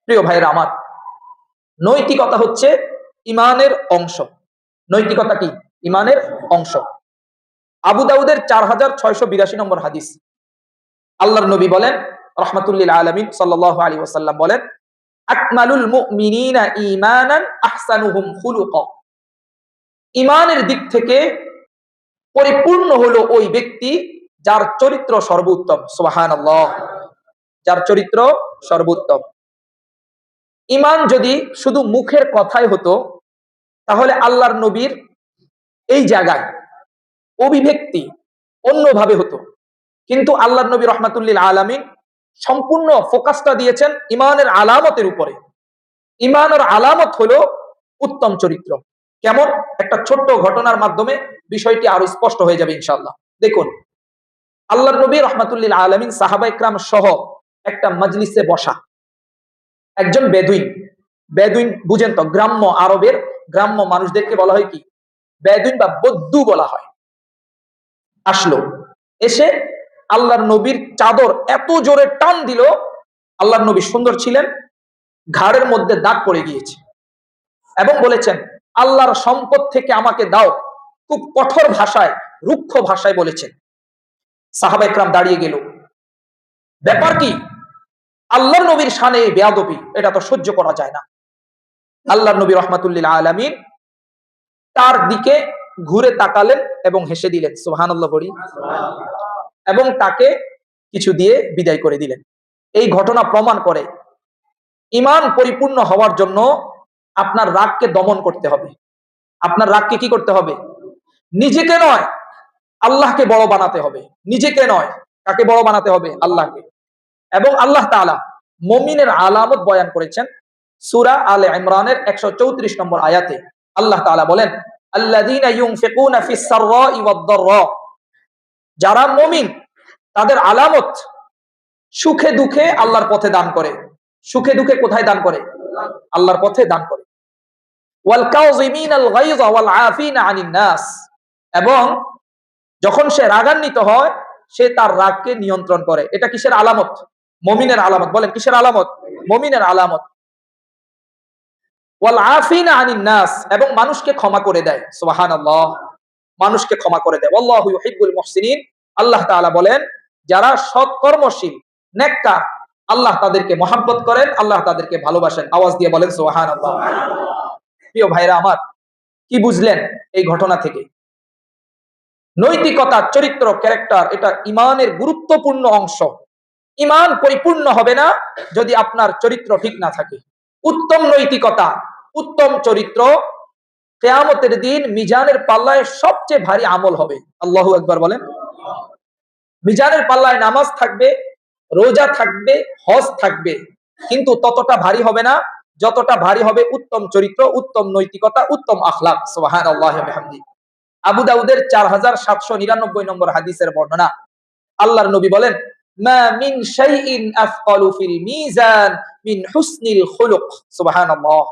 প্রিয় ভাইরা আমার, নৈতিকতা হচ্ছে ইমানের অংশ। নৈতিকতা কি? ইমানের অংশ। আবু দাউদের 4682 নম্বর হাদিস, আল্লাহর নবী বলেন, রাহমাতুল্লিল আলামিন সাল্লাল্লাহু আলাইহি ওয়াসাল্লাম বলেন, আকমালুল মুমিনিনা ঈমানান আহসানুহুম খুলুকা। ইমানের দিক থেকে পরিপূর্ণ হলো ওই ব্যক্তি যার চরিত্র সর্বোত্তম। সুবহানাল্লাহ। যার চরিত্র সর্বোত্তম। ইমান যদি শুধু মুখের কথাই হতো, তাহলে আল্লাহর নবীর এই জায়গায় অভিব্যক্তি অন্যভাবে হতো। কিন্তু আল্লাহর নবী রাহমাতুল্লিল আলামিন সম্পূর্ণ ফোকাসটা দিয়েছেন ইমানের আলামতের উপরে। ইমানের আলামত হলো উত্তম চরিত্র। কেমন? একটা ছোট্ট ঘটনার মাধ্যমে বিষয়টি আরো স্পষ্ট হয়ে যাবে ইনশাআল্লাহ। দেখুন, আল্লাহর নবী রাহমাতুল্লিল আলামিন সাহাবা ইকরাম সহ একটা মজলিসে বসা। একজন বেদুইন, বেদুইন বুঝেন তো, গ্রাম্য আরবের গ্রাম্য মানুষদেরকে বলা হয় কি? বেদুইন বা বদ্দু বলা হয়। আসলো, এসে আল্লাহর নবীর চাদর এত জোরে টান দিল, আল্লাহর নবী সুন্দর ছিলেন, ঘাড়ের মধ্যে দাগ পড়ে গিয়েছে এবং বলেছেন, আল্লাহর সম্পদ থেকে আমাকে দাও। খুব কঠোর ভাষায়, রুক্ষ ভাষায় বলেছেন। সাহাবা ইকরাম দাঁড়িয়ে গেল। ব্যাপার কি? আল্লাহর নবীর শানে বেয়াদবি, এটা তো সহ্য করা যায় না। আল্লাহর নবী রাহমাতুল্লিল আলামিন তার দিকে ঘুরে তাকালেন এবং হেসে দিলেন, সুবহানাল্লাহ বলি, এবং তাকে কিছু দিয়ে বিদায় করে দিলেন। এই ঘটনা প্রমাণ করে ঈমান পরিপূর্ণ হওয়ার জন্য আপনার রাগকে দমন করতে হবে। আপনার রাগকে কি করতে হবে? নিজেকে নয়, আল্লাহকে বড় বানাতে হবে। নিজেকে নয়, কাকে বড় বানাতে হবে? আল্লাহকে। এবং আল্লাহ তাআলা মুমিনের আলামত বয়ান করেছেন সূরা আলে ইমরানের 134 নম্বর আয়াতে। আল্লাহ তাআলা বলেন, আল্লাযীনা ইউনফিকুনা ফিস সাররাই ওয়াদ দাররা। যারা মুমিন, তাদের আলামত সুখে দুঃখে আল্লাহর পথে দান করে। সুখে দুঃখে কোথায় দান করে? আল্লাহর পথে দান করে। ওয়াল কাযিমিনাল গায়যা ওয়াল আফিনা আনিন নাস। এবং যখন সে রাগান্বিত হয়, সে তার রাগকে নিয়ন্ত্রণ করে। এটা কিসের আলামত? মুমিনের আলামত। বলেন, কিসের আলামত? মুমিনের আলামত। ওয়াল আফিনা আনিন নাস, এবং মানুষকে ক্ষমা করে দেয়। সুবহানাল্লাহ। মানুষকে ক্ষমা করে দেয়। আল্লাহু ইউহিব্বুল মুহসিনিন। আল্লাহ তাআলা বলেন, যারা সৎকর্মশীল, নেককার, আল্লাহ তাদেরকে মহব্বত করেন, আল্লাহ তাদেরকে ভালোবাসেন। আওয়াজ দিয়ে বলেন সুবহানাল্লাহ। প্রিয় ভাইরা আমার, কি বুঝলেন এই ঘটনা থেকে? নৈতিকতা, চরিত্র, ক্যারেক্টার, এটা ইমানের গুরুত্বপূর্ণ অংশ। ইমান পরিপূর্ণ হবে না যদি আপনার চরিত্র ঠিক না থাকে। উত্তম নৈতিকতা, উত্তম চরিত্র কিয়ামতের দিন মিজানের পাল্লায় সবচেয়ে ভারী আমল হবে। আল্লাহু আকবার বলেন। মিজানের পাল্লায় নামাজ থাকবে, রোজা থাকবে, হজ থাকবে, কিন্তু ততটা ভারী হবে না যতটা ভারী হবে উত্তম চরিত্র, উত্তম নৈতিকতা, উত্তম আখলাক। সুবহানাল্লাহি ওয়া বিহামদিহি। আবু দাউদের 4799 নম্বর হাদিসের বর্ণনা। আল্লাহর নবী বলেন, মা মিন শাইইন আফকালু ফিল মিজান মিন হুসনিল খুলুক। সুবহানাল্লাহ।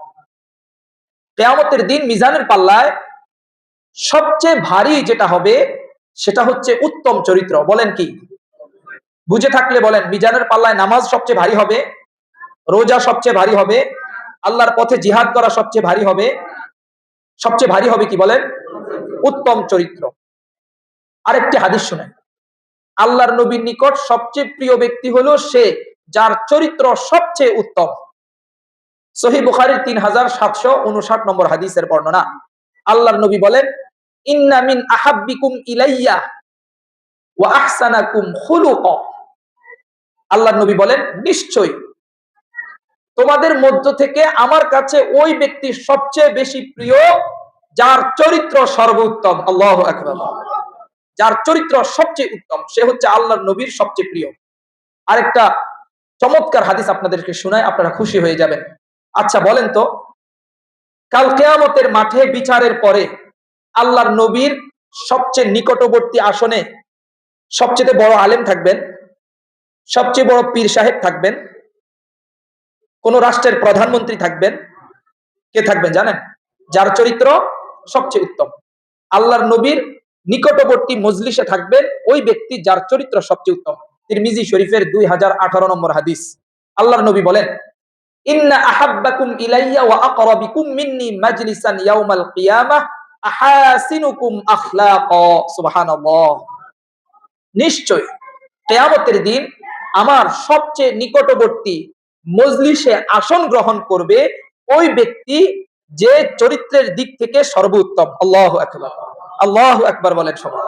কিয়ামতের দিন মিজানের পাল্লায় সবচেয়ে ভারী যেটা হবে সেটা হচ্ছে উত্তম চরিত্র। বলেন কি? বুঝে থাকলে বলেন, মিজানের পাল্লায় নামাজ সবচেয়ে ভারী হবে, রোজা সবচেয়ে ভারী হবে, আল্লাহর পথে জিহাদ করা সবচেয়ে ভারী হবে। সবচেয়ে ভারী হবে কি বলেন? উত্তম চরিত্র। আরেকটি হাদিস শুনেন, আল্লাহর নবীর নিকট সবচেয়ে প্রিয় ব্যক্তি হলো সে যার চরিত্র সবচেয়ে উত্তম। সহিহ বুখারীর 3759 নম্বর হাদিসের বর্ণনা। আল্লাহর নবী বলেন, ইন্না মিন আহাব্বিকুম ইলাইয়া ওয়া আহসানাকুম খুলুকা। আল্লাহর নবী বলেন, নিশ্চয়ই তোমাদের মধ্য থেকে আমার কাছে ওই ব্যক্তি সবচেয়ে বেশি প্রিয় যার চরিত্র সর্বোত্তম। আল্লাহু আকবার। যার চরিত্র সবচেয়ে উত্তম, সে হচ্ছে আল্লাহর নবীর সবচেয়ে প্রিয়। আরেকটা চমৎকার হাদিস আপনাদেরকে শোনায়, আপনারা খুশি হয়ে যাবেন। আচ্ছা বলেন তো, কাল কিয়ামতের মাঠে বিচারের পরে আল্লাহর নবীর সবচেয়ে নিকটবর্তী আসনে সবচেয়ে বড় আলেম থাকবেন, সবচেয়ে বড় পীর সাহেব থাকবেন, কোন রাষ্ট্রের প্রধানমন্ত্রী থাকবেন। কে থাকবেন জানেন? যার চরিত্র সবচেয়ে উত্তম। আল্লাহর নবীর নিকটবর্তী মজলিসে থাকবেন ওই ব্যক্তি যার চরিত্র সবচেয়ে উত্তম। তিরমিজি শরীফের 2018 নম্বর হাদিস। আল্লাহর নবী বলেন, ইন্না আহাব্বাকুম ইলাইয়া ওয়া আকরাবিকুম মিন্নি মাজলিসান ইয়াউমাল কিয়ামাহ আহাসিনুকুম আখলাকা। সুবহানাল্লাহ। নিশ্চয় কিয়ামতের দিন আমার সবচেয়ে নিকটবর্তী মজলিসে আসন গ্রহণ করবে ওই ব্যক্তি যে চরিত্রের দিক থেকে সর্বোত্তম। আল্লাহু আকবার। আল্লাহু আকবার বলেন সবাই।